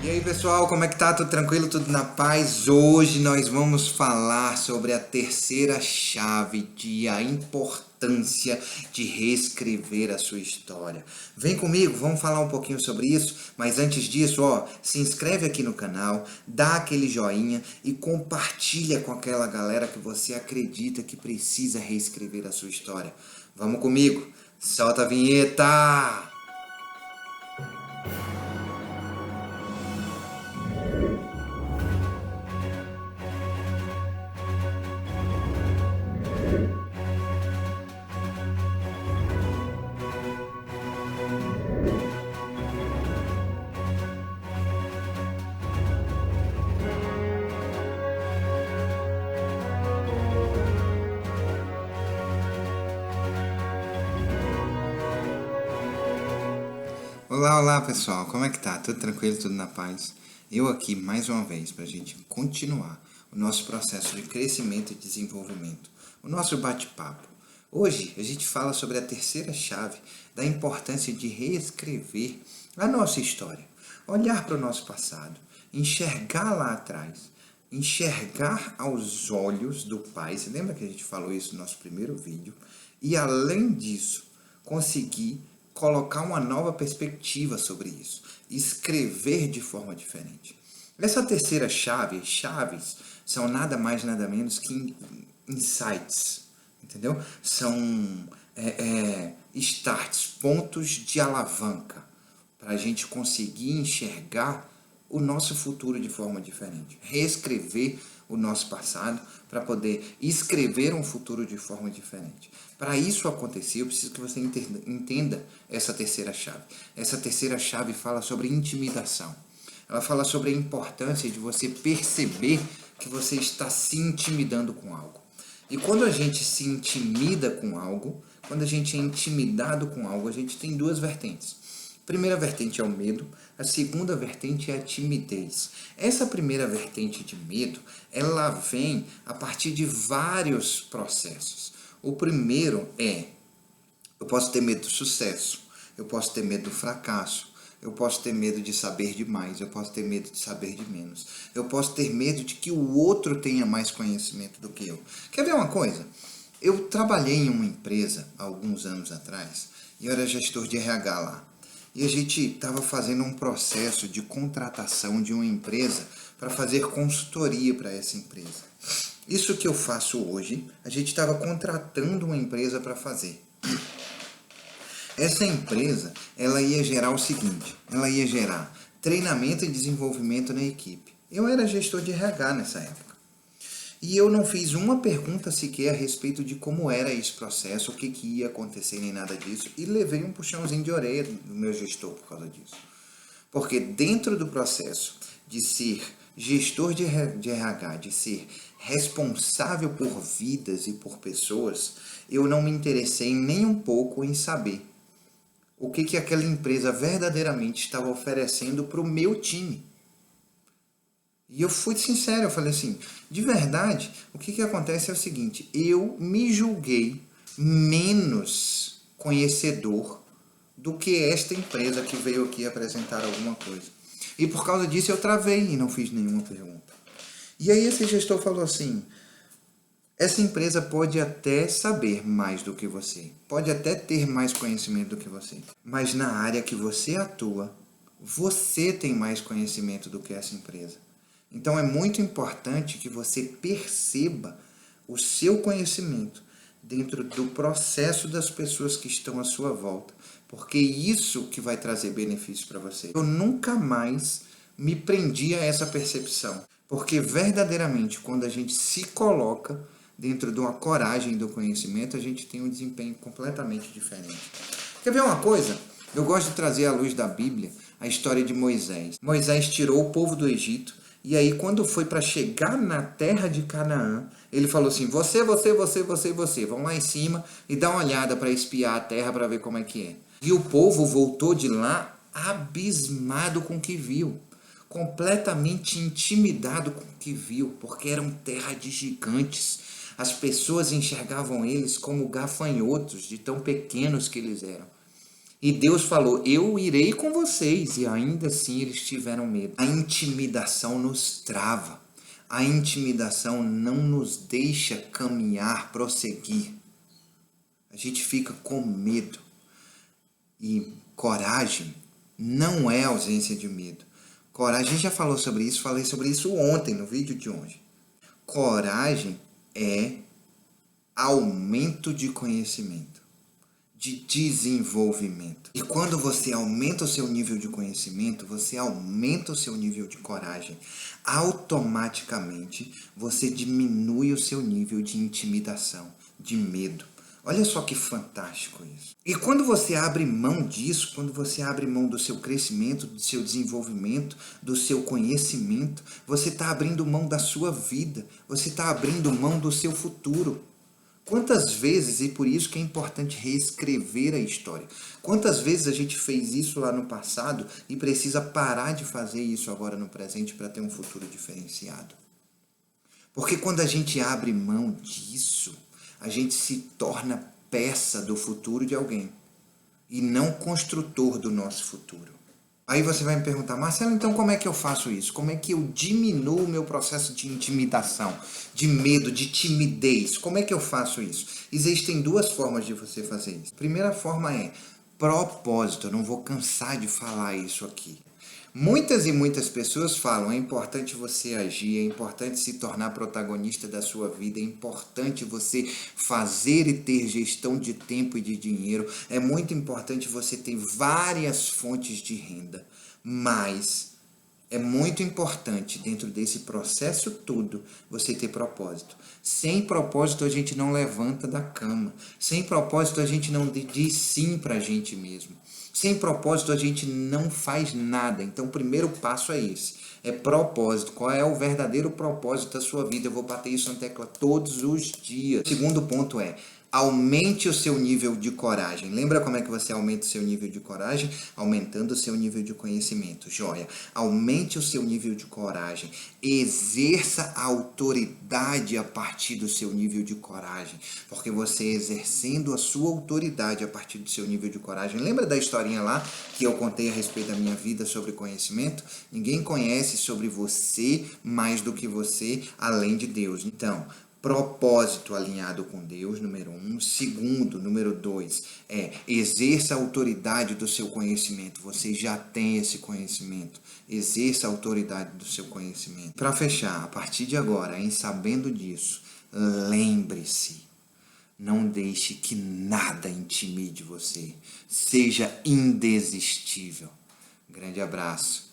E aí pessoal, como é que tá? Tudo tranquilo? Tudo na paz? Hoje nós vamos falar sobre a terceira chave de a importância de reescrever a sua história. Vem comigo, vamos falar um pouquinho sobre isso, mas antes disso, se inscreve aqui no canal, dá aquele joinha e compartilha com aquela galera que você acredita que precisa reescrever a sua história. Vamos comigo, solta a vinheta! Olá, olá pessoal, como é que tá? Tudo tranquilo, tudo na paz? Eu aqui mais uma vez para a gente continuar o nosso processo de crescimento e desenvolvimento, o nosso bate-papo. Hoje a gente fala sobre a terceira chave da importância de reescrever a nossa história, olhar para o nosso passado, enxergar lá atrás, enxergar aos olhos do Pai. Você lembra que a gente falou isso no nosso primeiro vídeo? E além disso, conseguir colocar uma nova perspectiva sobre isso, escrever de forma diferente. Essa terceira chave, chaves, são nada mais nada menos que insights, entendeu? São starts, pontos de alavanca, para a gente conseguir enxergar o nosso futuro de forma diferente, reescrever o nosso passado para poder escrever um futuro de forma diferente. Para isso acontecer, eu preciso que você entenda essa terceira chave. Essa terceira chave fala sobre intimidação. Ela fala sobre a importância de você perceber que você está se intimidando com algo. E quando a gente se intimida com algo, quando a gente é intimidado com algo, a gente tem duas vertentes. A primeira vertente é o medo, a segunda vertente é a timidez. Essa primeira vertente de medo, ela vem a partir de vários processos. O primeiro eu posso ter medo do sucesso, eu posso ter medo do fracasso, eu posso ter medo de saber demais, eu posso ter medo de saber de menos, eu posso ter medo de que o outro tenha mais conhecimento do que eu. Quer ver uma coisa? Eu trabalhei em uma empresa há alguns anos atrás e eu era gestor de RH lá. E a gente estava fazendo um processo de contratação de uma empresa para fazer consultoria para essa empresa. Isso que eu faço hoje, a gente estava contratando uma empresa para fazer. Essa empresa, ela ia gerar o seguinte, ela ia gerar treinamento e desenvolvimento na equipe. Eu era gestor de RH nessa época. E eu não fiz uma pergunta sequer a respeito de como era esse processo, o que ia acontecer, nem nada disso. E levei um puxãozinho de orelha do meu gestor por causa disso. Porque dentro do processo de ser gestor de RH, de ser responsável por vidas e por pessoas, eu não me interessei nem um pouco em saber o que aquela empresa verdadeiramente estava oferecendo para o meu time. E eu fui sincero, eu falei assim, de verdade, o que acontece é o seguinte, eu me julguei menos conhecedor do que esta empresa que veio aqui apresentar alguma coisa. E por causa disso eu travei e não fiz nenhuma pergunta. E aí esse gestor falou assim, essa empresa pode até saber mais do que você, pode até ter mais conhecimento do que você, mas na área que você atua, você tem mais conhecimento do que essa empresa. Então é muito importante que você perceba o seu conhecimento dentro do processo das pessoas que estão à sua volta, porque isso que vai trazer benefício para você. Eu nunca mais me prendi a essa percepção, porque verdadeiramente quando a gente se coloca dentro de uma coragem do conhecimento, a gente tem um desempenho completamente diferente. Quer ver uma coisa? Eu gosto de trazer à luz da Bíblia a história de Moisés. Moisés tirou o povo do Egito, e aí, quando foi para chegar na terra de Canaã, ele falou assim, você, vão lá em cima e dá uma olhada para espiar a terra para ver como é que é. E o povo voltou de lá abismado com o que viu, completamente intimidado com o que viu, porque eram terra de gigantes. As pessoas enxergavam eles como gafanhotos, de tão pequenos que eles eram. E Deus falou, eu irei com vocês. E ainda assim eles tiveram medo. A intimidação nos trava. A intimidação não nos deixa caminhar, prosseguir. A gente fica com medo. E coragem não é ausência de medo. Coragem, a gente já falou sobre isso, falei sobre isso ontem, no vídeo de hoje. Coragem é aumento de conhecimento, de desenvolvimento. E quando você aumenta o seu nível de conhecimento, você aumenta o seu nível de coragem. Automaticamente, você diminui o seu nível de intimidação, de medo. Olha só que fantástico isso. E quando você abre mão disso, quando você abre mão do seu crescimento, do seu desenvolvimento, do seu conhecimento, você está abrindo mão da sua vida, você está abrindo mão do seu futuro. Quantas vezes, e por isso que é importante reescrever a história, quantas vezes a gente fez isso lá no passado e precisa parar de fazer isso agora no presente para ter um futuro diferenciado? Porque quando a gente abre mão disso, a gente se torna peça do futuro de alguém e não construtor do nosso futuro. Aí você vai me perguntar, Marcelo, então como é que eu faço isso? Como é que eu diminuo o meu processo de intimidação, de medo, de timidez? Como é que eu faço isso? Existem duas formas de você fazer isso. A primeira forma é propósito. Eu não vou cansar de falar isso aqui. Muitas e muitas pessoas falam, é importante você agir, é importante se tornar protagonista da sua vida, é importante você fazer e ter gestão de tempo e de dinheiro, é muito importante você ter várias fontes de renda, mas é muito importante dentro desse processo todo você ter propósito. Sem propósito a gente não levanta da cama, sem propósito a gente não diz sim pra gente mesmo. Sem propósito a gente não faz nada. Então o primeiro passo é esse. É propósito. Qual é o verdadeiro propósito da sua vida? Eu vou bater isso na tecla todos os dias. O segundo ponto é, aumente o seu nível de coragem. Lembra como é que você aumenta o seu nível de coragem? Aumentando o seu nível de conhecimento. Joia. Aumente o seu nível de coragem. Exerça a autoridade a partir do seu nível de coragem. Porque você exercendo a sua autoridade a partir do seu nível de coragem. Lembra da historinha lá que eu contei a respeito da minha vida sobre conhecimento? Ninguém conhece sobre você mais do que você, além de Deus. Então, propósito alinhado com Deus, número 1. Segundo, número 2, exerça a autoridade do seu conhecimento. Você já tem esse conhecimento. Exerça a autoridade do seu conhecimento. Para fechar, a partir de agora, em sabendo disso, lembre-se, não deixe que nada intimide você. Seja indesistível. Grande abraço.